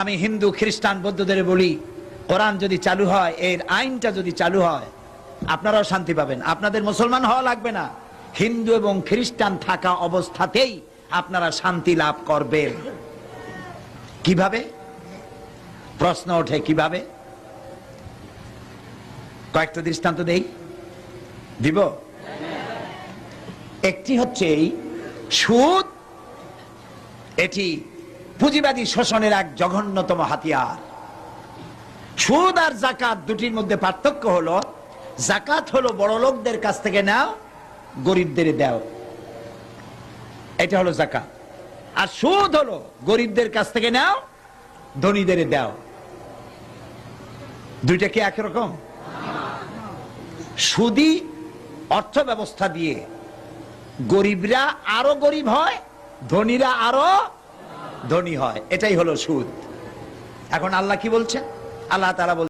আমি হিন্দু খ্রিস্টান বৌদ্ধদের বলি, কোরআন যদি চালু হয়, এর আইনটা যদি চালু হয়, আপনারাও শান্তি পাবেন। আপনাদের মুসলমান হওয়া লাগবে না, হিন্দু এবং খ্রিস্টান থাকা অবস্থাতেই আপনারা শান্তি লাভ করবেন। কিভাবে? প্রশ্ন ওঠে, কিভাবে? কয়েকটা দৃষ্টান্ত দেই, দিব। একটি হচ্ছে এই সুদ, এটি পুঁজিবাদী শোষণের এক জঘন্যতম হাতিয়ার। সুদ আর যাকাত দুটির মধ্যে পার্থক্য হলো, যাকাত হলো বড় লোকদের কাছ থেকে নাও, গরিবদের দাও, এটা হলো যাকাত। আর সুদ হলো গরিবদের কাছ থেকে নাও, ধনীদের দাও। দুইটা কি একরকম? সুদি অর্থ ব্যবস্থা দিয়ে গরিবরা আরো গরিব হয়, ধনীরা আরো ধনী হয়, এটাই হলো সুদ। এখন আল্লাহ কি বলছেন? আল্লাহ তাআলা বলছেন